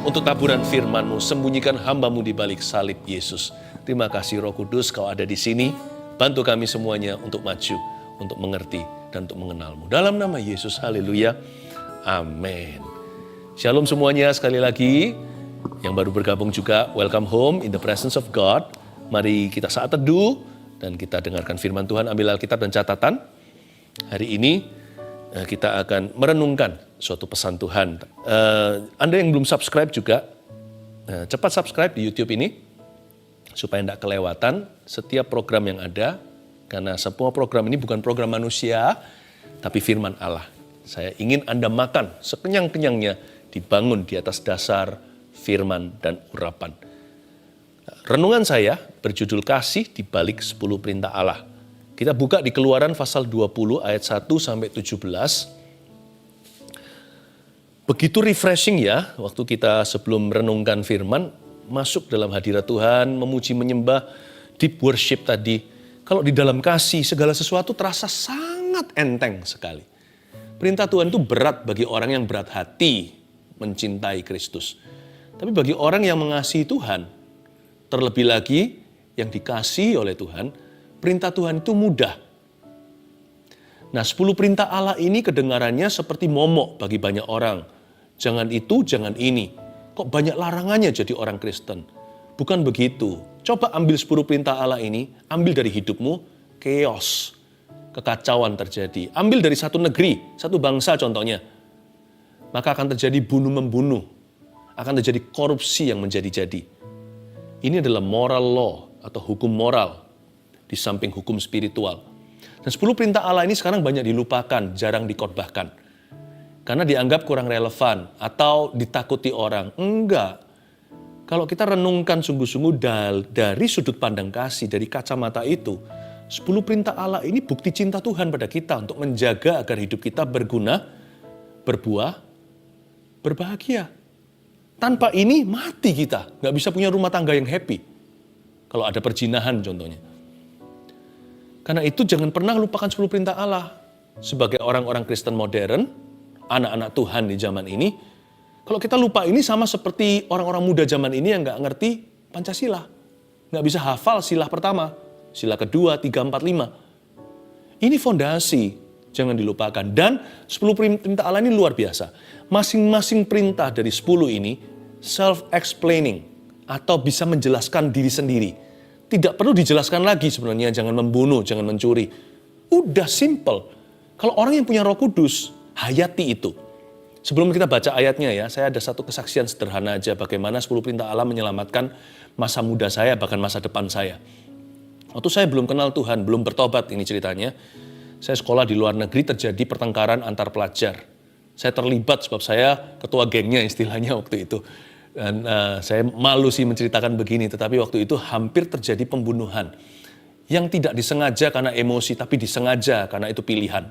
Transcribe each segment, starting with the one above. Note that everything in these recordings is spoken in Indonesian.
untuk taburan firman-Mu. Sembunyikan hamba-Mu di balik salib Yesus. Terima kasih Roh Kudus, Kau ada di sini. Bantu kami semuanya untuk maju, untuk mengerti, dan untuk mengenal-Mu. Dalam nama Yesus, haleluya. Amin. Shalom semuanya, sekali lagi. Yang baru bergabung juga, welcome home in the presence of God. Mari kita saat teduh dan kita dengarkan firman Tuhan. Ambil Alkitab dan catatan. Hari ini kita akan merenungkan suatu pesan Tuhan. Anda yang belum subscribe juga, cepat subscribe di YouTube ini, supaya tidak kelewatan setiap program yang ada. Karena semua program ini bukan program manusia, tapi firman Allah. Saya ingin Anda makan sekenyang-kenyangnya, dibangun di atas dasar firman dan urapan. Renungan saya berjudul kasih di balik 10 perintah Allah. Kita buka di Keluaran pasal 20 ayat 1 sampai 17. Begitu refreshing ya, waktu kita sebelum merenungkan firman, masuk dalam hadirat Tuhan, memuji menyembah, deep worship tadi. Kalau di dalam kasih, segala sesuatu terasa sangat enteng sekali. Perintah Tuhan itu berat bagi orang yang berat hati mencintai Kristus. Tapi bagi orang yang mengasihi Tuhan, terlebih lagi yang dikasihi oleh Tuhan, perintah Tuhan itu mudah. Nah, 10 perintah Allah ini kedengarannya seperti momok bagi banyak orang. Jangan itu, jangan ini. Kok banyak larangannya jadi orang Kristen? Bukan begitu. Coba ambil 10 perintah Allah ini, ambil dari hidupmu, chaos, kekacauan terjadi. Ambil dari satu negeri, satu bangsa contohnya. Maka akan terjadi bunuh-membunuh. Akan terjadi korupsi yang menjadi-jadi. Ini adalah moral law atau hukum moral di samping hukum spiritual. Dan 10 perintah Allah ini sekarang banyak dilupakan, jarang dikhotbahkan. Karena dianggap kurang relevan atau ditakuti orang. Enggak. Kalau kita renungkan sungguh-sungguh dari sudut pandang kasih, dari kacamata itu, 10 perintah Allah ini bukti cinta Tuhan pada kita untuk menjaga agar hidup kita berguna, berbuah, berbahagia. Tanpa ini mati kita, nggak bisa punya rumah tangga yang happy. Kalau ada perzinahan contohnya. Karena itu jangan pernah lupakan 10 perintah Allah. Sebagai orang-orang Kristen modern, anak-anak Tuhan di zaman ini, kalau kita lupa ini sama seperti orang-orang muda zaman ini yang nggak ngerti Pancasila. Nggak bisa hafal sila pertama, sila kedua, 3, 4, 5. Ini fondasi, jangan dilupakan. Dan 10 perintah Allah ini luar biasa. Masing-masing perintah dari 10 ini self-explaining atau bisa menjelaskan diri sendiri. Tidak perlu dijelaskan lagi sebenarnya, jangan membunuh, jangan mencuri. Udah simple. Kalau orang yang punya Roh Kudus, hayati itu. Sebelum kita baca ayatnya ya, saya ada satu kesaksian sederhana aja bagaimana 10 perintah Allah menyelamatkan masa muda saya, bahkan masa depan saya. Waktu saya belum kenal Tuhan, belum bertobat ini ceritanya. Saya sekolah di luar negeri, terjadi pertengkaran antar pelajar. Saya terlibat sebab saya ketua gengnya istilahnya waktu itu. Dan saya malu sih menceritakan begini, tetapi waktu itu hampir terjadi pembunuhan. Yang tidak disengaja karena emosi, tapi disengaja karena itu pilihan.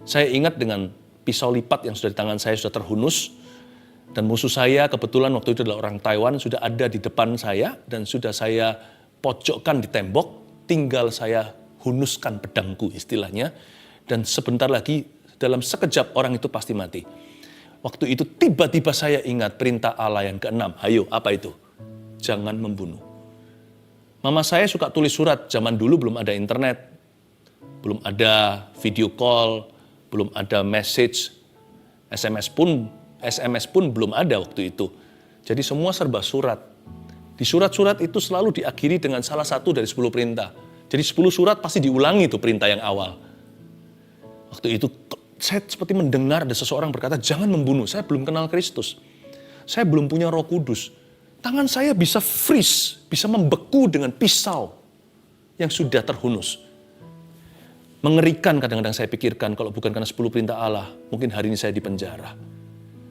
Saya ingat dengan pisau lipat yang sudah di tangan saya sudah terhunus. Dan musuh saya kebetulan waktu itu adalah orang Taiwan, sudah ada di depan saya dan sudah saya pojokkan di tembok. Tinggal saya hunuskan pedangku istilahnya. Dan sebentar lagi dalam sekejap orang itu pasti mati. Waktu itu tiba-tiba saya ingat perintah Allah yang ke-6. Ayo, apa itu? Jangan membunuh. Mama saya suka tulis surat, zaman dulu belum ada internet. Belum ada video call, belum ada message. SMS pun belum ada waktu itu. Jadi semua serba surat. Di surat-surat itu selalu diakhiri dengan salah satu dari 10 perintah. Jadi 10 surat pasti diulangi itu perintah yang awal. Waktu itu saya seperti mendengar ada seseorang berkata, jangan membunuh, saya belum kenal Kristus. Saya belum punya Roh Kudus. Tangan saya bisa freeze, bisa membeku dengan pisau yang sudah terhunus. Mengerikan kadang-kadang saya pikirkan, kalau bukan karena 10 perintah Allah, mungkin hari ini saya di penjara.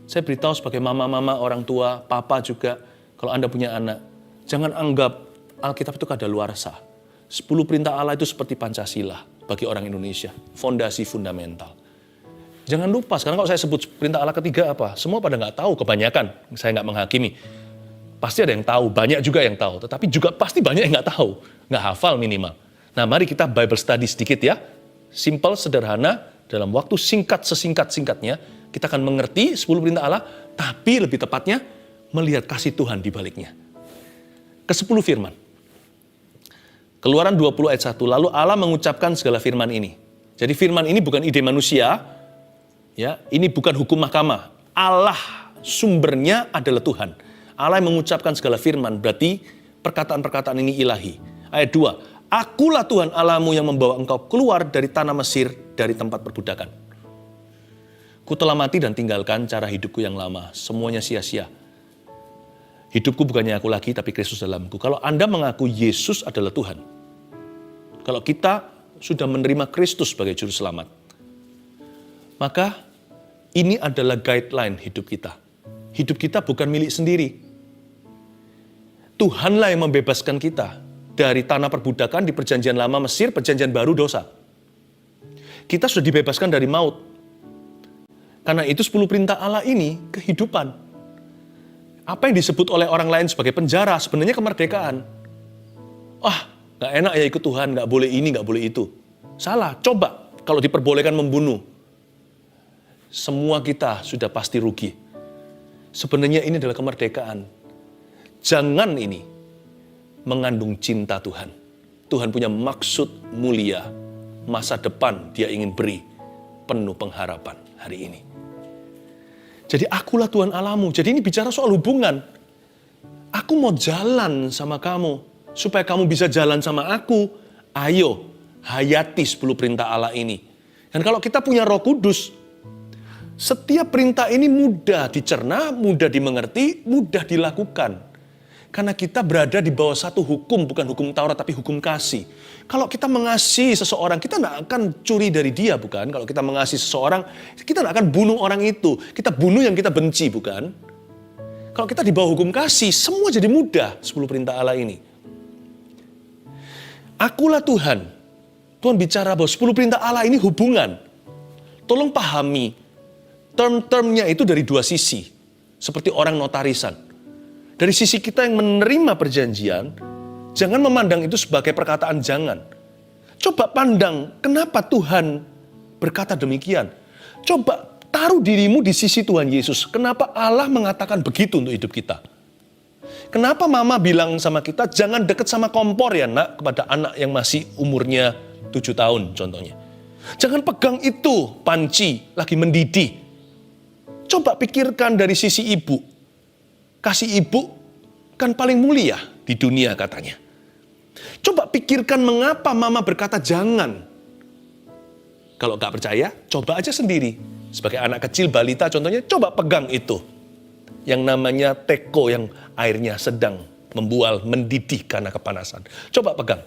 Saya beritahu sebagai mama-mama, orang tua, papa juga, kalau Anda punya anak, jangan anggap Alkitab itu kadaluarsa. 10 perintah Allah itu seperti Pancasila bagi orang Indonesia, fondasi fundamental. Jangan lupa, sekarang kalau saya sebut perintah Allah ketiga apa? Semua pada nggak tahu, kebanyakan. Saya nggak menghakimi. Pasti ada yang tahu, banyak juga yang tahu. Tetapi juga pasti banyak yang nggak tahu. Nggak hafal minimal. Nah, mari kita Bible study sedikit ya. Simple, sederhana, dalam waktu singkat, sesingkat-singkatnya, kita akan mengerti 10 perintah Allah, tapi lebih tepatnya, melihat kasih Tuhan di baliknya. Ke-10 firman. Keluaran 20 ayat 1. Lalu Allah mengucapkan segala firman ini. Jadi firman ini bukan ide manusia, ya, ini bukan hukum mahkamah. Allah sumbernya adalah Tuhan. Allah yang mengucapkan segala firman, berarti perkataan-perkataan ini ilahi. Ayat 2. Akulah Tuhan Allahmu yang membawa engkau keluar dari tanah Mesir, dari tempat perbudakan. Ku telah mati dan tinggalkan cara hidupku yang lama. Semuanya sia-sia. Hidupku bukannya aku lagi, tapi Kristus dalamku. Kalau Anda mengaku Yesus adalah Tuhan, kalau kita sudah menerima Kristus sebagai juru selamat, maka ini adalah guideline hidup kita. Hidup kita bukan milik sendiri. Tuhanlah yang membebaskan kita dari tanah perbudakan di perjanjian lama Mesir, perjanjian baru dosa. Kita sudah dibebaskan dari maut. Karena itu 10 perintah Allah ini kehidupan. Apa yang disebut oleh orang lain sebagai penjara, sebenarnya kemerdekaan. Gak enak ya ikut Tuhan, gak boleh ini, gak boleh itu. Salah, coba kalau diperbolehkan membunuh. Semua kita sudah pasti rugi. Sebenarnya ini adalah kemerdekaan. Jangan ini mengandung cinta Tuhan. Tuhan punya maksud mulia. Masa depan dia ingin beri penuh pengharapan hari ini. Jadi akulah Tuhan Allahmu. Jadi ini bicara soal hubungan. Aku mau jalan sama kamu. Supaya kamu bisa jalan sama aku. Ayo, hayati 10 perintah Allah ini. Dan kalau kita punya Roh Kudus, setiap perintah ini mudah dicerna, mudah dimengerti, mudah dilakukan. Karena kita berada di bawah satu hukum, bukan hukum Taurat, tapi hukum kasih. Kalau kita mengasihi seseorang, kita tidak akan curi dari dia, bukan? Kalau kita mengasihi seseorang, kita tidak akan bunuh orang itu. Kita bunuh yang kita benci, bukan? Kalau kita di bawah hukum kasih, semua jadi mudah 10 perintah Allah ini. Akulah Tuhan. Tuhan bicara bahwa 10 perintah Allah ini hubungan. Tolong pahami, term-termnya itu dari dua sisi. Seperti orang notarisan. Dari sisi kita yang menerima perjanjian, jangan memandang itu sebagai perkataan jangan. Coba pandang, kenapa Tuhan berkata demikian? Coba taruh dirimu di sisi Tuhan Yesus. Kenapa Allah mengatakan begitu untuk hidup kita? Kenapa mama bilang sama kita, jangan dekat sama kompor ya nak, kepada anak yang masih umurnya 7 tahun contohnya. Jangan pegang itu, panci, lagi mendidih. Coba pikirkan dari sisi ibu. Kasih ibu kan paling mulia di dunia katanya. Coba pikirkan mengapa mama berkata jangan. Kalau gak percaya, coba aja sendiri. Sebagai anak kecil, balita contohnya, coba pegang itu. Yang namanya teko yang airnya sedang membual, mendidih karena kepanasan. Coba pegang.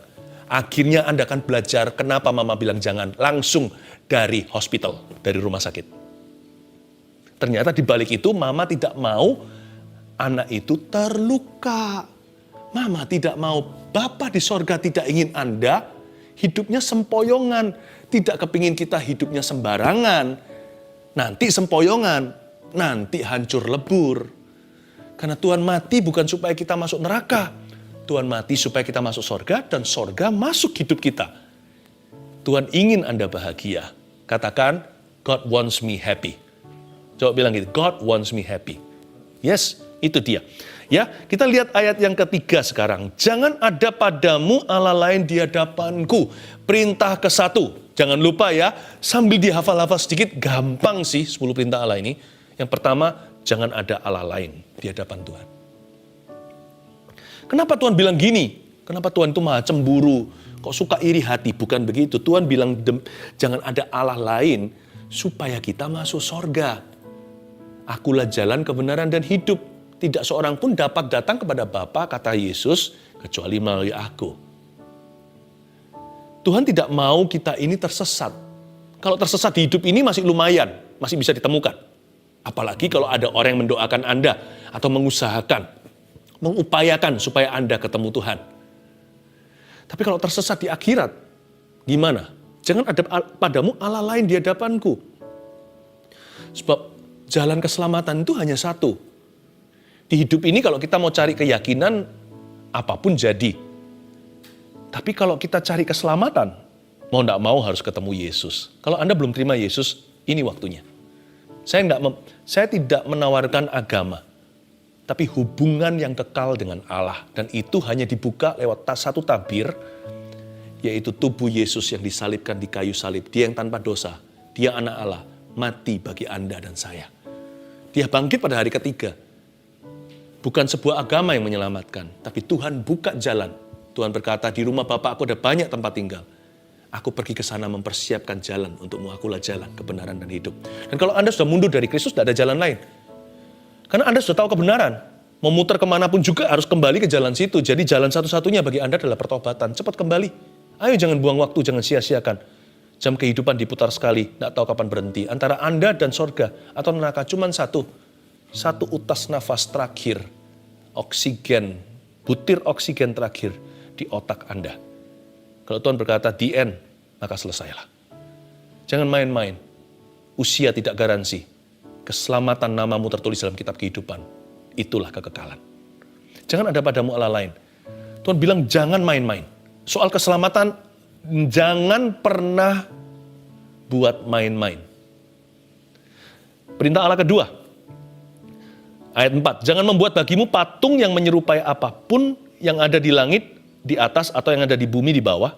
Akhirnya Anda akan belajar kenapa mama bilang jangan. Langsung dari hospital, dari rumah sakit. Ternyata di balik itu mama tidak mau anak itu terluka. Mama tidak mau, Bapa di sorga tidak ingin Anda hidupnya sempoyongan. Tidak kepingin kita hidupnya sembarangan. Nanti sempoyongan, nanti hancur lebur. Karena Tuhan mati bukan supaya kita masuk neraka. Tuhan mati supaya kita masuk sorga dan sorga masuk hidup kita. Tuhan ingin Anda bahagia. Katakan, God wants me happy. Coba bilang gitu, God wants me happy. Yes, itu dia. Ya, kita lihat ayat yang ketiga sekarang. Jangan ada padamu Allah lain di hadapanku. Perintah ke-1. Jangan lupa ya, sambil dihafal-hafal sedikit, gampang sih 10 perintah Allah ini. Yang pertama, jangan ada Allah lain di hadapan Tuhan. Kenapa Tuhan bilang gini? Kenapa Tuhan itu maha cemburu? Kok suka iri hati? Bukan begitu. Tuhan bilang jangan ada Allah lain supaya kita masuk sorga. Akulah jalan kebenaran dan hidup. Tidak seorang pun dapat datang kepada Bapa, kata Yesus, kecuali melalui aku. Tuhan tidak mau kita ini tersesat. Kalau tersesat di hidup ini masih lumayan, masih bisa ditemukan. Apalagi kalau ada orang yang mendoakan Anda atau mengusahakan, mengupayakan supaya Anda ketemu Tuhan. Tapi kalau tersesat di akhirat, gimana? Jangan ada padamu Allah lain di hadapanku. Sebab jalan keselamatan itu hanya satu. Di hidup ini kalau kita mau cari keyakinan, apapun jadi. Tapi kalau kita cari keselamatan, mau tidak mau harus ketemu Yesus. Kalau Anda belum terima Yesus, ini waktunya. Saya tidak menawarkan agama. tapi hubungan yang kekal dengan Allah. Dan itu hanya dibuka lewat satu tabir, yaitu tubuh Yesus yang disalibkan di kayu salib. Dia yang tanpa dosa, dia anak Allah, mati bagi Anda dan saya. Dia bangkit pada hari ketiga. Bukan sebuah agama yang menyelamatkan, tapi Tuhan buka jalan. Tuhan berkata, di rumah Bapa aku ada banyak tempat tinggal. Aku pergi ke sana mempersiapkan jalan untukmu, akulah jalan, kebenaran dan hidup. Dan kalau Anda sudah mundur dari Kristus, tidak ada jalan lain. Karena Anda sudah tahu kebenaran. Mau muter kemanapun juga harus kembali ke jalan situ. Jadi jalan satu-satunya bagi Anda adalah pertobatan. Cepat kembali. Ayo jangan buang waktu, jangan sia-siakan. Jam kehidupan diputar sekali, tidak tahu kapan berhenti. Antara Anda dan sorga atau neraka cuma satu. Satu utas nafas terakhir. Oksigen, butir oksigen terakhir di otak Anda. Kalau Tuhan berkata the end, maka selesailah. Jangan main-main. Usia tidak garansi. Keselamatan namamu tertulis dalam kitab kehidupan. Itulah kekekalan. Jangan ada padamu Allah lain. Tuhan bilang jangan main-main. Soal keselamatan, jangan pernah buat main-main. Perintah Allah kedua. Ayat 4. Jangan membuat bagimu patung yang menyerupai apapun yang ada di langit, di atas, atau yang ada di bumi di bawah.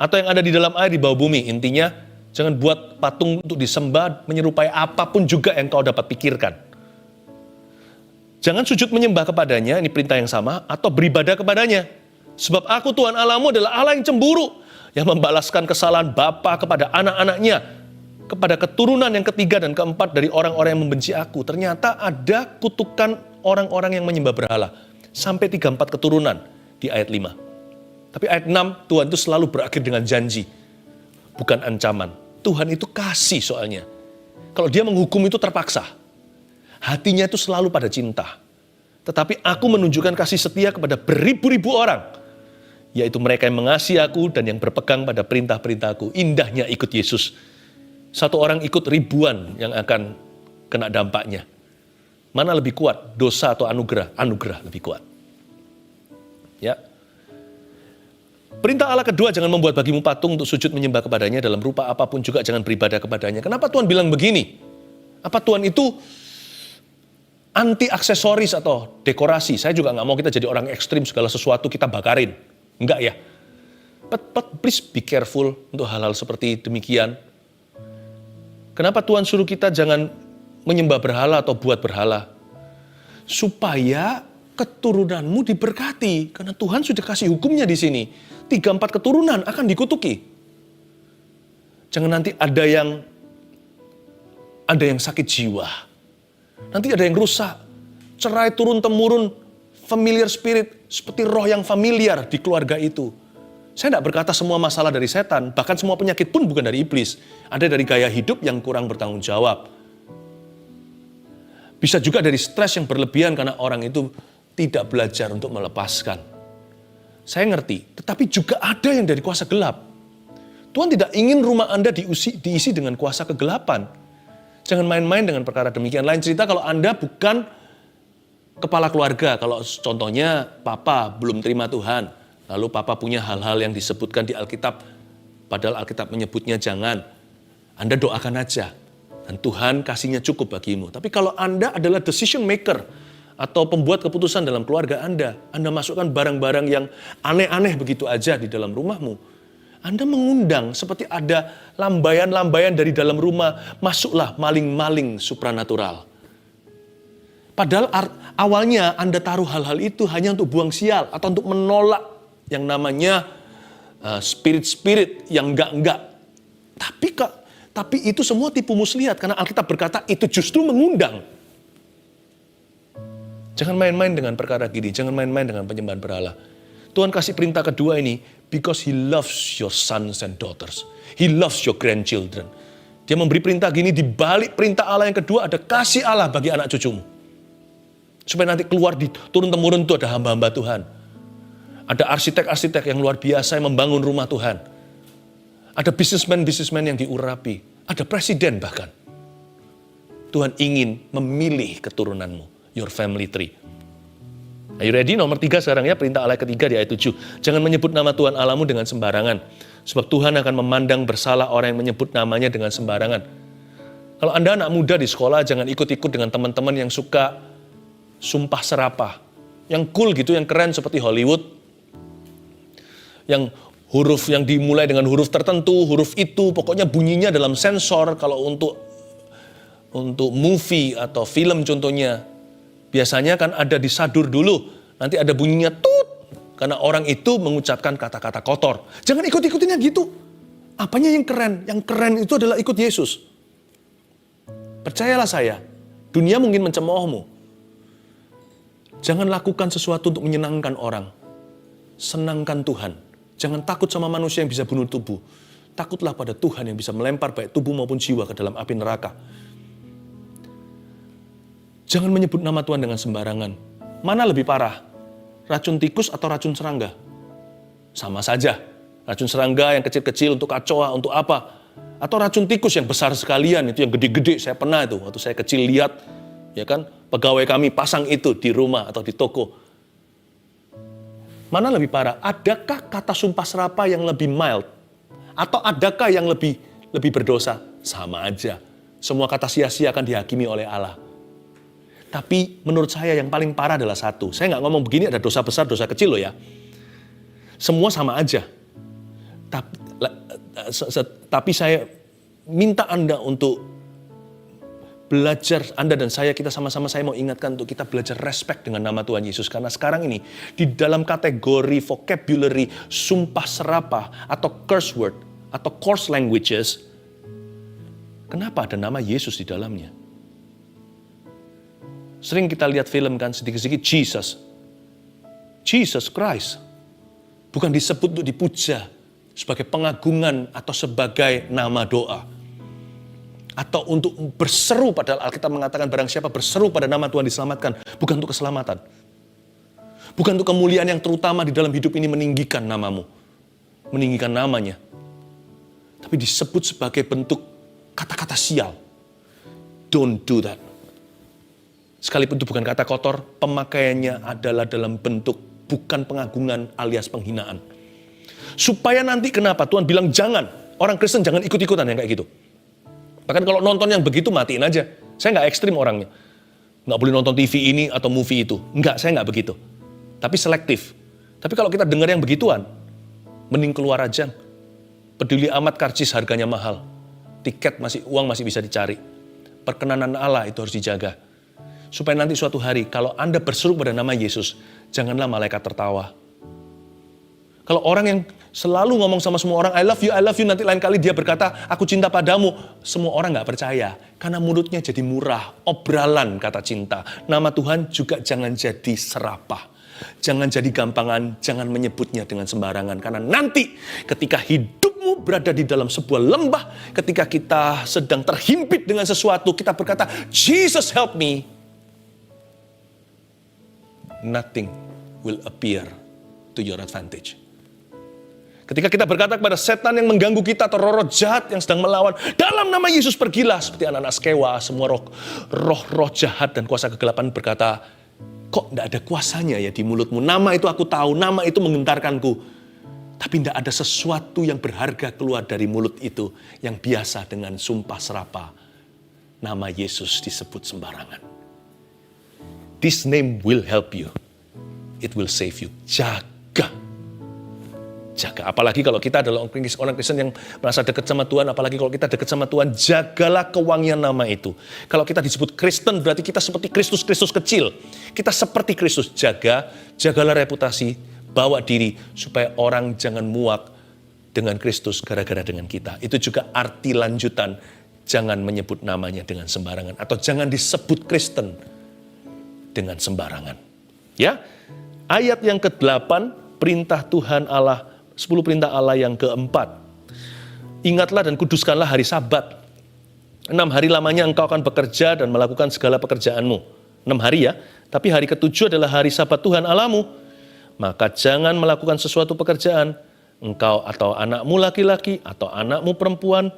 Atau yang ada di dalam air di bawah bumi. Intinya, jangan buat patung untuk disembah menyerupai apapun juga yang kau dapat pikirkan. Jangan sujud menyembah kepadanya, ini perintah yang sama, atau beribadah kepadanya. Sebab aku Tuhan Allahmu adalah Allah yang cemburu, yang membalaskan kesalahan bapa kepada anak-anaknya, kepada keturunan yang ketiga dan keempat dari orang-orang yang membenci aku. Ternyata ada kutukan orang-orang yang menyembah berhala. Sampai 3-4 keturunan di ayat 5. Tapi ayat 6, Tuhan itu selalu berakhir dengan janji. Bukan ancaman. Tuhan itu kasih soalnya. Kalau dia menghukum itu terpaksa. Hatinya itu selalu pada cinta. Tetapi aku menunjukkan kasih setia kepada beribu-ribu orang. Yaitu mereka yang mengasihi aku dan yang berpegang pada perintah-perintahku. Indahnya ikut Yesus. Satu orang ikut ribuan yang akan kena dampaknya. Mana lebih kuat? Dosa atau anugerah? Anugerah lebih kuat. Ya. Perintah Allah kedua, jangan membuat bagimu patung untuk sujud menyembah kepadanya dalam rupa apapun juga jangan beribadah kepadanya. Kenapa Tuhan bilang begini? Apa Tuhan itu anti aksesoris atau dekorasi? Saya juga nggak mau kita jadi orang ekstrim, segala sesuatu kita bakarin. Enggak ya. But please be careful untuk hal-hal seperti demikian. Kenapa Tuhan suruh kita jangan menyembah berhala atau buat berhala? Supaya keturunanmu diberkati. Karena Tuhan sudah kasih hukumnya di sini. 3-4 keturunan akan dikutuki. Jangan nanti ada yang sakit jiwa. Nanti ada yang rusak. Cerai turun-temurun, familiar spirit, seperti roh yang familiar di keluarga itu. Saya tidak berkata semua masalah dari setan, bahkan semua penyakit pun bukan dari iblis. Ada dari gaya hidup yang kurang bertanggung jawab. Bisa juga dari stres yang berlebihan karena orang itu tidak belajar untuk melepaskan. Saya ngerti, tetapi juga ada yang dari kuasa gelap. Tuhan tidak ingin rumah Anda diisi dengan kuasa kegelapan. Jangan main-main dengan perkara demikian. Lain cerita kalau Anda bukan kepala keluarga. Kalau contohnya papa belum terima Tuhan. Lalu papa punya hal-hal yang disebutkan di Alkitab. Padahal Alkitab menyebutnya jangan. Anda doakan aja. Dan Tuhan kasihnya cukup bagimu. Tapi kalau Anda adalah decision maker atau pembuat keputusan dalam keluarga Anda masukkan barang-barang yang aneh-aneh begitu aja di dalam rumahmu. Anda mengundang seperti ada lambaian-lambaian dari dalam rumah, masuklah maling-maling supranatural. Padahal awalnya Anda taruh hal-hal itu hanya untuk buang sial atau untuk menolak yang namanya spirit-spirit yang enggak-enggak. Tapi itu semua tipu muslihat karena Alkitab berkata itu justru mengundang. Jangan main-main dengan perkara gini, jangan main-main dengan penyembahan berhala. Tuhan kasih perintah kedua ini, because He loves your sons and daughters. He loves your grandchildren. Dia memberi perintah gini, di balik perintah Allah yang kedua ada kasih Allah bagi anak cucumu. Supaya nanti keluar di turun-temurun itu ada hamba-hamba Tuhan. Ada arsitek-arsitek yang luar biasa yang membangun rumah Tuhan. Ada bisnismen-bisnismen yang diurapi. Ada presiden bahkan. Tuhan ingin memilih keturunanmu. Your family tree. Are you ready? Nomor 3 sekarang ya, perintah Allah ketiga di ayat 7. Jangan menyebut nama Tuhan Allahmu dengan sembarangan. Sebab Tuhan akan memandang bersalah orang yang menyebut namanya dengan sembarangan. Kalau Anda anak muda di sekolah, jangan ikut-ikut dengan teman-teman yang suka sumpah serapah. Yang cool gitu, yang keren seperti Hollywood. Yang huruf yang dimulai dengan huruf tertentu, huruf itu pokoknya bunyinya dalam sensor. Kalau untuk movie atau film contohnya, biasanya kan ada disadur dulu, nanti ada bunyinya tut, karena orang itu mengucapkan kata-kata kotor. Jangan ikut-ikutin yang gitu. Apanya yang keren? Yang keren itu adalah ikut Yesus. Percayalah saya, dunia mungkin mencemoohmu. Jangan lakukan sesuatu untuk menyenangkan orang. Senangkan Tuhan. Jangan takut sama manusia yang bisa bunuh tubuh. Takutlah pada Tuhan yang bisa melempar baik tubuh maupun jiwa ke dalam api neraka. Jangan menyebut nama Tuhan dengan sembarangan. Mana lebih parah? Racun tikus atau racun serangga? Sama saja. Racun serangga yang kecil-kecil untuk kacoa, untuk apa? Atau racun tikus yang besar sekalian, itu yang gede-gede. Saya pernah itu, waktu saya kecil lihat, ya kan, pegawai kami pasang itu di rumah atau di toko. Mana lebih parah? Adakah kata sumpah serapah yang lebih mild? Atau adakah yang lebih berdosa? Sama aja. Semua kata sia-sia akan dihakimi oleh Allah. Tapi menurut saya yang paling parah adalah satu. Saya nggak ngomong begini ada dosa besar, dosa kecil loh ya. Semua sama aja. Tapi saya minta Anda untuk belajar, Anda dan saya, kita sama-sama saya mau ingatkan untuk kita belajar respect dengan nama Tuhan Yesus. Karena sekarang ini, di dalam kategori vocabulary, sumpah serapah, atau curse word, atau coarse languages, kenapa ada nama Yesus di dalamnya? Sering kita lihat film kan, sedikit-sedikit Jesus Christ. Bukan disebut untuk dipuja, sebagai pengagungan atau sebagai nama doa. Atau untuk berseru, padahal Alkitab mengatakan barang siapa berseru pada nama Tuhan diselamatkan. Bukan untuk keselamatan. Bukan untuk kemuliaan yang terutama di dalam hidup ini meninggikan namamu. Meninggikan namanya. Tapi disebut sebagai bentuk kata-kata sial. Don't do that. Sekalipun itu bukan kata kotor, pemakaiannya adalah dalam bentuk bukan pengagungan alias penghinaan. Supaya nanti kenapa? Tuhan bilang jangan. Orang Kristen jangan ikut-ikutan yang kayak gitu. Bahkan kalau nonton yang begitu, matiin aja. Saya nggak ekstrim orangnya. Nggak boleh nonton TV ini atau movie itu. Nggak, saya nggak begitu. Tapi selektif. Tapi kalau kita dengar yang begituan, mending keluar aja. Peduli amat karcis harganya mahal. Tiket uang masih bisa dicari. Perkenanan Allah itu harus dijaga. Supaya nanti suatu hari, kalau Anda berseru pada nama Yesus, janganlah malaikat tertawa. Kalau orang yang selalu ngomong sama semua orang, I love you, nanti lain kali dia berkata, aku cinta padamu. Semua orang gak percaya, karena mulutnya jadi murah, obralan kata cinta. Nama Tuhan juga jangan jadi serapah. Jangan jadi gampangan, jangan menyebutnya dengan sembarangan. Karena nanti ketika hidupmu berada di dalam sebuah lembah, ketika kita sedang terhimpit dengan sesuatu, kita berkata, Jesus help me. Nothing will appear to your advantage. Ketika kita berkata kepada setan yang mengganggu kita atau roh-roh jahat yang sedang melawan, dalam nama Yesus pergilah, seperti anak-anak Skewa, semua roh-roh jahat dan kuasa kegelapan berkata, kok tidak ada kuasanya ya di mulutmu? Nama itu aku tahu, nama itu menggentarkanku. Tapi tidak ada sesuatu yang berharga keluar dari mulut itu yang biasa dengan sumpah serapah. Nama Yesus disebut sembarangan. This name will help you. It will save you. Jaga. Apalagi kalau kita adalah orang Kristen yang merasa dekat sama Tuhan, apalagi kalau kita dekat sama Tuhan, jagalah kewangian nama itu. Kalau kita disebut Kristen, berarti kita seperti Kristus kecil. Kita seperti Kristus, jagalah reputasi, bawa diri, supaya orang jangan muak dengan Kristus gara-gara dengan kita. Itu juga arti lanjutan, jangan menyebut namanya dengan sembarangan, atau jangan disebut Kristen dengan sembarangan. Ya, ayat yang ke-8, perintah Tuhan Allah, 10 perintah Allah yang keempat. Ingatlah dan kuduskanlah hari Sabat. 6 hari lamanya engkau akan bekerja dan melakukan segala pekerjaanmu. 6 hari ya, tapi hari ke-7 adalah hari Sabat Tuhan Allahmu. Maka jangan melakukan sesuatu pekerjaan, engkau atau anakmu laki-laki, atau anakmu perempuan,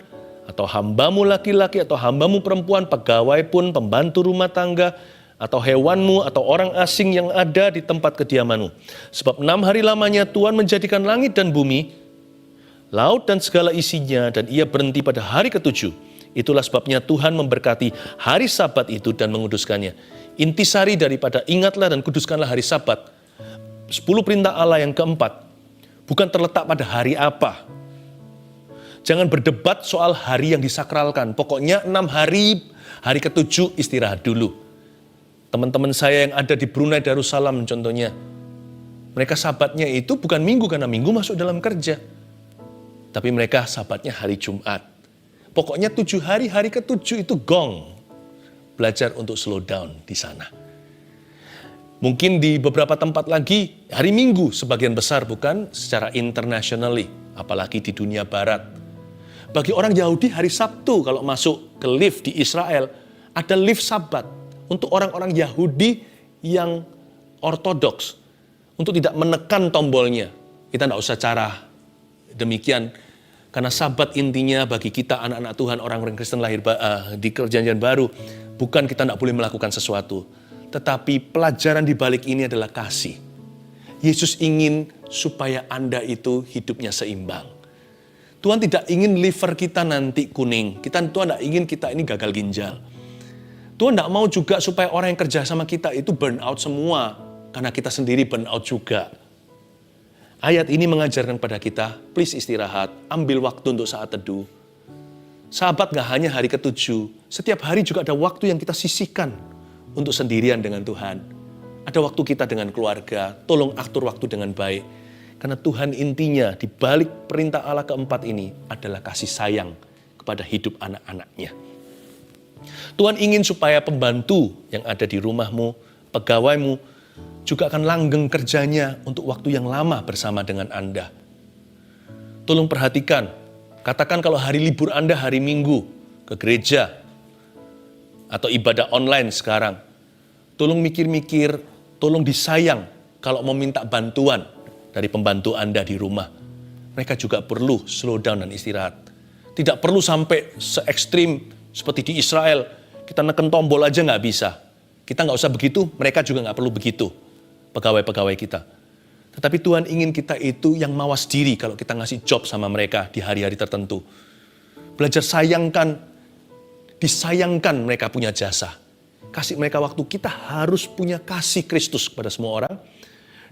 atau hambamu laki-laki, atau hambamu perempuan, pegawai pun, pembantu rumah tangga, atau hewanmu, atau orang asing yang ada di tempat kediamanmu. Sebab 6 hari lamanya Tuhan menjadikan langit dan bumi, laut dan segala isinya, dan ia berhenti pada hari ke-7. Itulah sebabnya Tuhan memberkati hari Sabat itu dan menguduskannya. Intisari daripada ingatlah dan kuduskanlah hari Sabat. 10 perintah Allah yang keempat bukan terletak pada hari apa. Jangan berdebat soal hari yang disakralkan. Pokoknya 6 hari, hari ke-7 istirahat dulu. Teman-teman saya yang ada di Brunei Darussalam contohnya, mereka Sabatnya itu bukan Minggu karena Minggu masuk dalam kerja. Tapi mereka Sabatnya hari Jumat. Pokoknya 7 hari, hari ke-7 itu gong. Belajar untuk slow down di sana. Mungkin di beberapa tempat lagi, hari Minggu sebagian besar bukan secara internationally, apalagi di dunia barat. Bagi orang Yahudi hari Sabtu kalau masuk ke lift di Israel, ada lift Sabat. Untuk orang-orang Yahudi yang ortodoks, untuk tidak menekan tombolnya. Kita tidak usah cara demikian. Karena Sabat intinya bagi kita anak-anak Tuhan, orang-orang Kristen lahir di Perjanjian Baru, bukan kita tidak boleh melakukan sesuatu. Tetapi pelajaran di balik ini adalah kasih. Yesus ingin supaya Anda itu hidupnya seimbang. Tuhan tidak ingin liver kita nanti kuning. Tuhan tidak ingin kita ini gagal ginjal. Tuhan tidak mau juga supaya orang yang kerja sama kita itu burn out semua. Karena kita sendiri burn out juga. Ayat ini mengajarkan pada kita, please istirahat, ambil waktu untuk saat teduh. Sabat gak hanya hari ke-7, setiap hari juga ada waktu yang kita sisihkan untuk sendirian dengan Tuhan. Ada waktu kita dengan keluarga, tolong atur waktu dengan baik. Karena Tuhan intinya di balik perintah Allah keempat ini adalah kasih sayang kepada hidup anak-anaknya. Tuhan ingin supaya pembantu yang ada di rumahmu, pegawaimu, juga akan langgeng kerjanya untuk waktu yang lama bersama dengan Anda. Tolong perhatikan, katakan kalau hari libur Anda hari Minggu ke gereja atau ibadah online sekarang. Tolong mikir-mikir, tolong disayang kalau mau minta bantuan dari pembantu Anda di rumah. Mereka juga perlu slow down dan istirahat. Tidak perlu sampai se-ekstrim seperti di Israel. Kita neken tombol aja nggak bisa. Kita nggak usah begitu, mereka juga nggak perlu begitu. Pegawai-pegawai kita. Tetapi Tuhan ingin kita itu yang mawas diri kalau kita ngasih job sama mereka di hari-hari tertentu. Belajar sayangkan, disayangkan mereka punya jasa. Kasih mereka waktu, kita harus punya kasih Kristus kepada semua orang.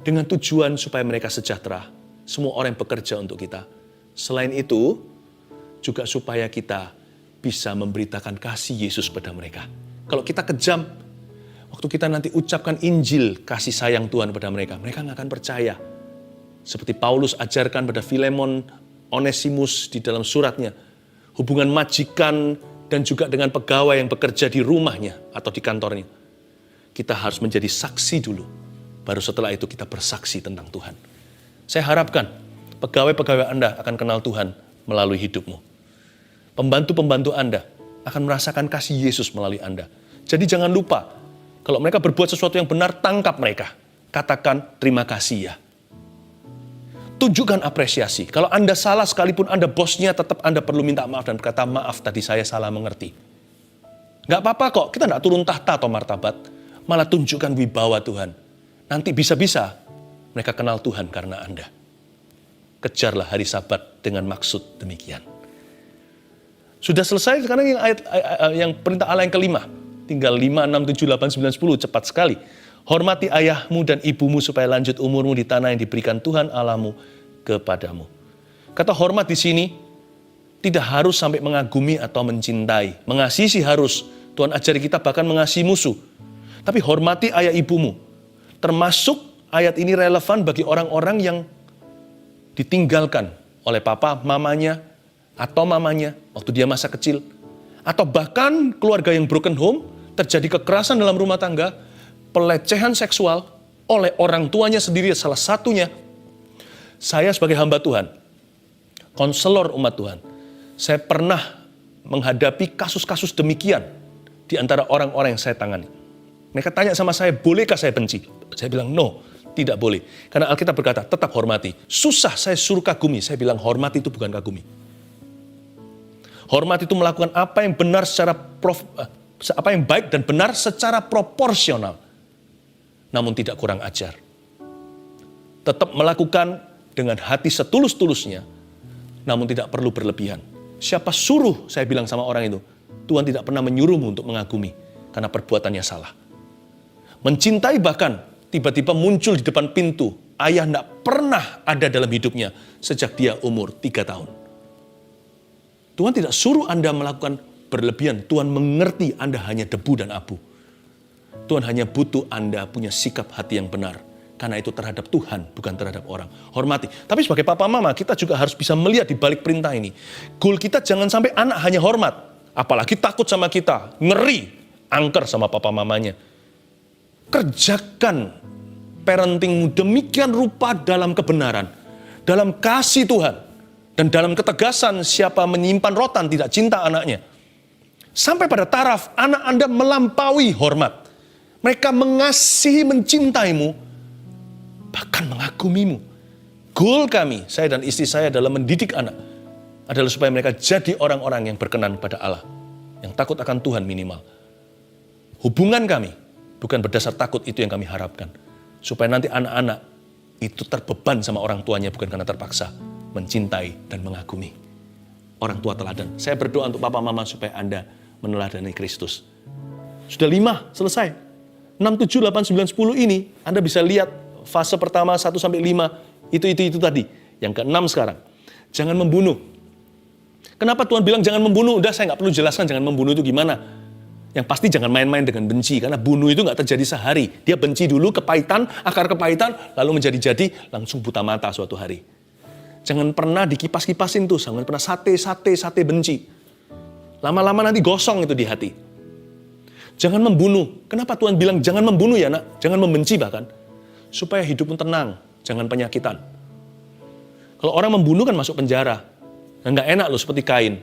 Dengan tujuan supaya mereka sejahtera. Semua orang yang bekerja untuk kita. Selain itu, juga supaya kita bisa memberitakan kasih Yesus kepada mereka. Kalau kita kejam, waktu kita nanti ucapkan Injil kasih sayang Tuhan pada mereka, mereka nggak akan percaya. Seperti Paulus ajarkan pada Filemon, Onesimus di dalam suratnya, hubungan majikan dan juga dengan pegawai yang bekerja di rumahnya atau di kantornya. Kita harus menjadi saksi dulu, baru setelah itu kita bersaksi tentang Tuhan. Saya harapkan pegawai-pegawai Anda akan kenal Tuhan melalui hidupmu. Pembantu-pembantu Anda akan merasakan kasih Yesus melalui Anda. Jadi jangan lupa, kalau mereka berbuat sesuatu yang benar, tangkap mereka. Katakan terima kasih ya. Tunjukkan apresiasi. Kalau Anda salah sekalipun Anda bosnya, tetap Anda perlu minta maaf dan berkata, maaf tadi saya salah mengerti. Gak apa-apa kok, kita gak turun tahta atau martabat. Malah tunjukkan wibawa Tuhan. Nanti bisa-bisa mereka kenal Tuhan karena Anda. Kejarlah hari Sabat dengan maksud demikian. Sudah selesai sekarang yang perintah Allah yang kelima. Tinggal 5, 6, 7, 8, 9, 10, cepat sekali. Hormati ayahmu dan ibumu supaya lanjut umurmu di tanah yang diberikan Tuhan Allahmu kepadamu. Kata hormat di sini tidak harus sampai mengagumi atau mencintai. Mengasihi sih harus. Tuhan ajari kita bahkan mengasihi musuh. Tapi hormati ayah ibumu. Termasuk ayat ini relevan bagi orang-orang yang ditinggalkan oleh papa, mamanya, atau mamanya waktu dia masa kecil. Atau bahkan keluarga yang broken home, terjadi kekerasan dalam rumah tangga, pelecehan seksual oleh orang tuanya sendiri, salah satunya. Saya sebagai hamba Tuhan, konselor umat Tuhan, saya pernah menghadapi kasus-kasus demikian di antara orang-orang yang saya tangani. Mereka tanya sama saya, bolehkah saya benci? Saya bilang, no, tidak boleh. Karena Alkitab berkata, tetap hormati. Susah saya suruh kagumi, saya bilang hormati itu bukan kagumi. Hormat itu melakukan apa yang benar apa yang baik dan benar secara proporsional. Namun tidak kurang ajar. Tetap melakukan dengan hati setulus-tulusnya, namun tidak perlu berlebihan. Siapa suruh, saya bilang sama orang itu, Tuhan tidak pernah menyuruhmu untuk mengagumi, karena perbuatannya salah. Mencintai bahkan tiba-tiba muncul di depan pintu. Ayah tidak pernah ada dalam hidupnya sejak dia umur 3 tahun. Tuhan tidak suruh Anda melakukan berlebihan. Tuhan mengerti Anda hanya debu dan abu. Tuhan hanya butuh Anda punya sikap hati yang benar. Karena itu terhadap Tuhan, bukan terhadap orang. Hormati. Tapi sebagai papa mama, kita juga harus bisa melihat di balik perintah ini. Goal kita jangan sampai anak hanya hormat. Apalagi takut sama kita. Ngeri. Angker sama papa mamanya. Kerjakan parentingmu demikian rupa dalam kebenaran. Dalam kasih Tuhan. Dan dalam ketegasan siapa menyimpan rotan tidak cinta anaknya. Sampai pada taraf anak Anda melampaui hormat. Mereka mengasihi, mencintaimu, bahkan mengagumimu. Goal kami, saya dan istri saya dalam mendidik anak, adalah supaya mereka jadi orang-orang yang berkenan pada Allah. Yang takut akan Tuhan minimal. Hubungan kami, bukan berdasar takut, itu yang kami harapkan. Supaya nanti anak-anak itu terbeban sama orang tuanya, bukan karena terpaksa. Mencintai dan mengagumi. Orang tua teladan. Saya berdoa untuk papa mama supaya Anda meneladani Kristus. Sudah 5, selesai. 6, 7, 8, 9, 10 ini, Anda bisa lihat fase pertama 1 sampai 5, itu tadi. Yang ke-6 sekarang. Jangan membunuh. Kenapa Tuhan bilang jangan membunuh? Udah saya nggak perlu jelaskan jangan membunuh itu gimana. Yang pasti jangan main-main dengan benci. Karena bunuh itu nggak terjadi sehari. Dia benci dulu, kepahitan, akar kepahitan, lalu menjadi-jadi, langsung buta mata suatu hari. Jangan pernah dikipas-kipasin tuh, jangan pernah sate benci. Lama-lama nanti gosong itu di hati. Jangan membunuh. Kenapa Tuhan bilang jangan membunuh ya nak? Jangan membenci bahkan. Supaya hidupmu tenang, jangan penyakitan. Kalau orang membunuh kan masuk penjara. Dan nggak enak loh seperti Kain.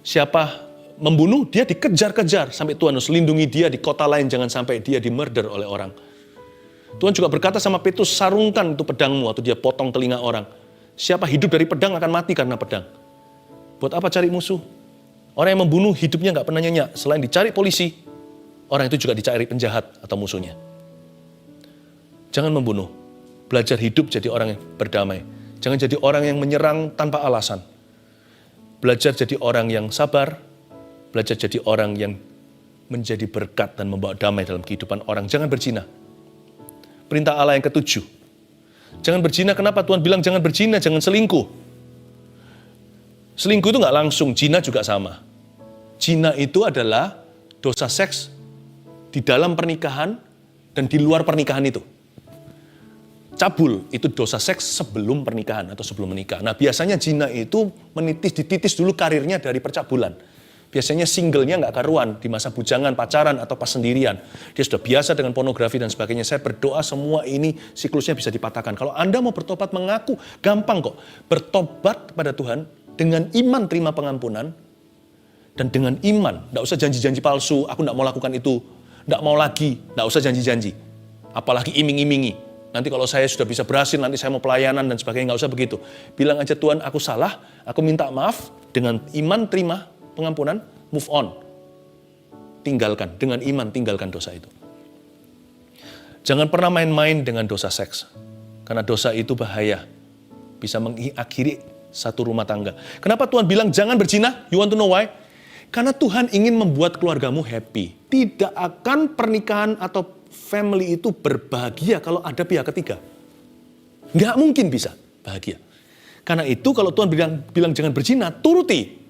Siapa membunuh, dia dikejar-kejar. Sampai Tuhan harus lindungi dia di kota lain, jangan sampai dia di-murder oleh orang. Tuhan juga berkata sama Petrus, sarungkan itu pedangmu, atau dia potong telinga orang. Siapa hidup dari pedang akan mati karena pedang. Buat apa cari musuh? Orang yang membunuh hidupnya nggak pernah nyenyak. Selain dicari polisi, orang itu juga dicari penjahat atau musuhnya. Jangan membunuh. Belajar hidup jadi orang yang berdamai. Jangan jadi orang yang menyerang tanpa alasan. Belajar jadi orang yang sabar. Belajar jadi orang yang menjadi berkat dan membawa damai dalam kehidupan orang. Jangan berzina. Perintah Allah yang ke-7. Jangan berzina. Kenapa Tuhan bilang jangan berzina, jangan selingkuh? Selingkuh itu nggak langsung, zina juga sama. Zina itu adalah dosa seks di dalam pernikahan dan di luar pernikahan itu. Cabul itu dosa seks sebelum pernikahan atau sebelum menikah. Nah biasanya zina itu dititis dulu karirnya dari percabulan. Biasanya singlenya nggak karuan di masa bujangan, pacaran, atau pas sendirian. Dia sudah biasa dengan pornografi dan sebagainya. Saya berdoa semua ini siklusnya bisa dipatahkan. Kalau Anda mau bertobat mengaku, gampang kok. Bertobat kepada Tuhan dengan iman terima pengampunan. Dan dengan iman, nggak usah janji-janji palsu, aku nggak mau lakukan itu. Nggak mau lagi, nggak usah janji-janji. Apalagi iming-imingi. Nanti kalau saya sudah bisa berhasil, nanti saya mau pelayanan dan sebagainya, nggak usah begitu. Bilang aja Tuhan aku salah, aku minta maaf, dengan iman terima pengampunan, move on. Tinggalkan, dengan iman tinggalkan dosa itu. Jangan pernah main-main dengan dosa seks. Karena dosa itu bahaya. Bisa mengakhiri satu rumah tangga. Kenapa Tuhan bilang jangan berzina? You want to know why? Karena Tuhan ingin membuat keluargamu happy. Tidak akan pernikahan atau family itu berbahagia kalau ada pihak ketiga. Nggak mungkin bisa bahagia. Karena itu kalau Tuhan bilang jangan berzina, turuti.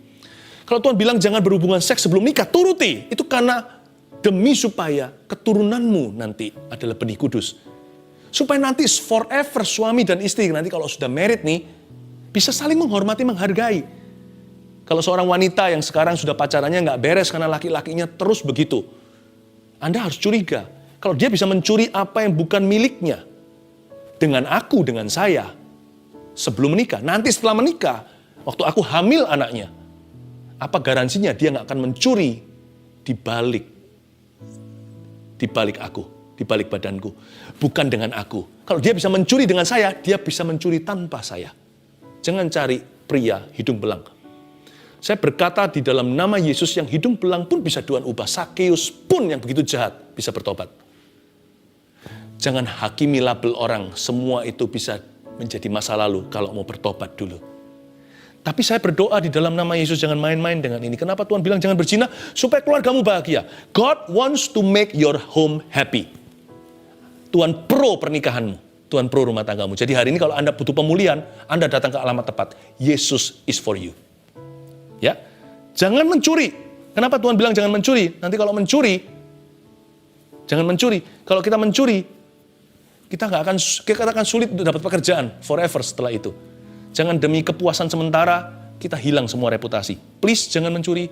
Kalau Tuhan bilang jangan berhubungan seks sebelum nikah, turuti. Itu karena demi supaya keturunanmu nanti adalah benih kudus. Supaya nanti forever suami dan istri nanti kalau sudah married nih, bisa saling menghormati, menghargai. Kalau seorang wanita yang sekarang sudah pacarannya nggak beres karena laki-lakinya terus begitu, Anda harus curiga. Kalau dia bisa mencuri apa yang bukan miliknya, dengan aku, dengan saya, sebelum menikah, nanti setelah menikah, waktu aku hamil anaknya, apa garansinya dia nggak akan mencuri di balik aku, di balik badanku, bukan dengan aku. Kalau dia bisa mencuri dengan saya, dia bisa mencuri tanpa saya. Jangan cari pria hidung belang. Saya berkata di dalam nama Yesus yang hidung belang pun bisa Tuhan ubah. Sakeus pun yang begitu jahat bisa bertobat. Jangan hakimi label orang, semua itu bisa menjadi masa lalu kalau mau bertobat dulu. Tapi saya berdoa di dalam nama Yesus jangan main-main dengan ini. Kenapa Tuhan bilang jangan berzina? Supaya keluargamu bahagia. God wants to make your home happy. Tuhan pro pernikahanmu. Tuhan pro rumah tanggamu. Jadi hari ini kalau Anda butuh pemulihan, Anda datang ke alamat tepat. Yesus is for you. Ya, jangan mencuri. Kenapa Tuhan bilang jangan mencuri? Nanti kalau mencuri, jangan mencuri. Kalau kita mencuri, kita akan sulit untuk dapat pekerjaan forever setelah itu. Jangan demi kepuasan sementara, kita hilang semua reputasi. Please, jangan mencuri.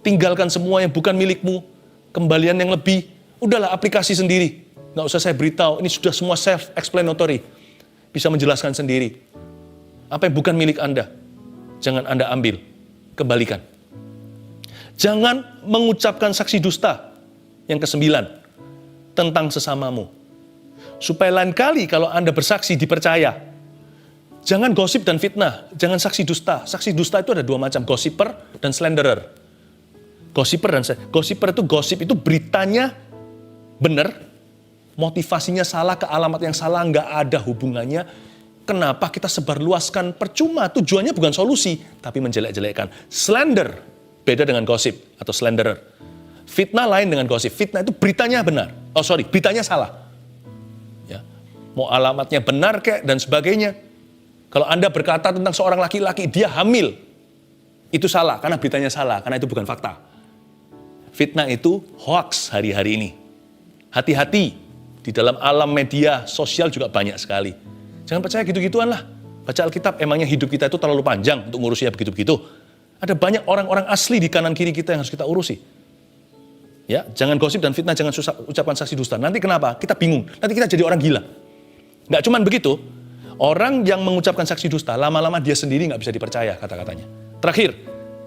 Tinggalkan semua yang bukan milikmu. Kembalian yang lebih, udahlah aplikasi sendiri. Nggak usah saya beritahu, ini sudah semua self-explanatory. Bisa menjelaskan sendiri. Apa yang bukan milik Anda, jangan Anda ambil. Kembalikan. Jangan mengucapkan saksi dusta. Yang ke-9, tentang sesamamu. Supaya lain kali kalau Anda bersaksi dipercaya. Jangan gosip dan fitnah, jangan saksi dusta. Saksi dusta itu ada 2 macam, gossiper dan slanderer. Gossiper itu gosip itu beritanya benar, motivasinya salah, ke alamat yang salah, nggak ada hubungannya. Kenapa kita sebarluaskan? Percuma, tujuannya bukan solusi, tapi menjelek-jelekkan. Slander, beda dengan gosip atau slanderer. Fitnah lain dengan gosip. Fitnah itu beritanya benar. Beritanya salah. Ya. Mau alamatnya benar kek dan sebagainya. Kalau Anda berkata tentang seorang laki-laki, dia hamil. Itu salah, karena beritanya salah, karena itu bukan fakta. Fitnah itu hoax hari-hari ini. Hati-hati, di dalam alam media sosial juga banyak sekali. Jangan percaya gitu-gituan lah. Baca Alkitab, emangnya hidup kita itu terlalu panjang untuk ngurusnya begitu-begitu. Ada banyak orang-orang asli di kanan kiri kita yang harus kita urusi. Ya, jangan gosip dan fitnah, jangan ucapan saksi dusta. Nanti kenapa? Kita bingung. Nanti kita jadi orang gila. Nggak cuman begitu. Orang yang mengucapkan saksi dusta, lama-lama dia sendiri nggak bisa dipercaya kata-katanya. Terakhir,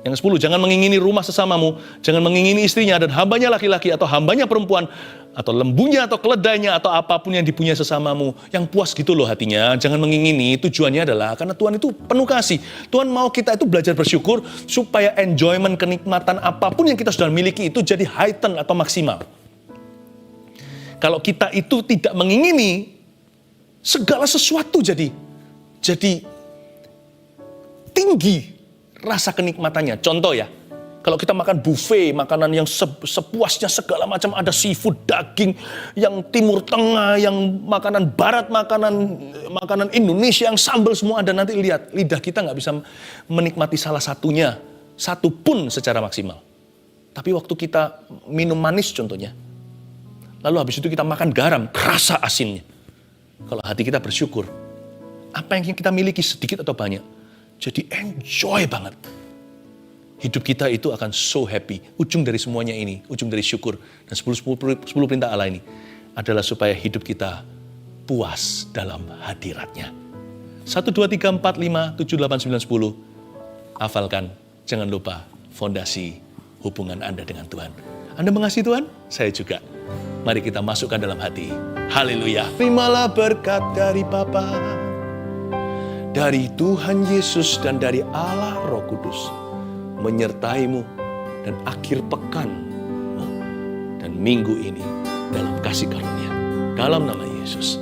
yang ke-10, jangan mengingini rumah sesamamu, jangan mengingini istrinya dan hambanya laki-laki atau hambanya perempuan, atau lembunya atau keledainya atau apapun yang dipunyai sesamamu. Yang puas gitu loh hatinya, jangan mengingini, tujuannya adalah karena Tuhan itu penuh kasih. Tuhan mau kita itu belajar bersyukur supaya enjoyment, kenikmatan apapun yang kita sudah miliki itu jadi heighten atau maksimal. Kalau kita itu tidak mengingini, segala sesuatu jadi tinggi rasa kenikmatannya. Contoh ya, kalau kita makan buffet, makanan yang sepuasnya segala macam, ada seafood, daging, yang timur tengah, yang makanan barat, makanan Indonesia, yang sambal semua ada. Nanti lihat, lidah kita nggak bisa menikmati salah satunya, satu pun secara maksimal. Tapi waktu kita minum manis contohnya, lalu habis itu kita makan garam, kerasa asinnya. Kalau hati kita bersyukur, apa yang kita miliki sedikit atau banyak, jadi enjoy banget. Hidup kita itu akan so happy. Ujung dari semuanya ini, ujung dari syukur. Dan 10 perintah Allah ini adalah supaya hidup kita puas dalam hadiratnya. 1, 2, 3, 4, 5, 7, 8, 9, 10. Hafalkan, jangan lupa fondasi hubungan Anda dengan Tuhan. Anda mengasihi Tuhan? Saya juga. Mari kita masukkan dalam hati. Haleluya. Terimalah berkat dari Bapa, dari Tuhan Yesus dan dari Allah Roh Kudus, menyertaimu dan akhir pekan dan minggu ini dalam kasih karunia. Dalam nama Yesus.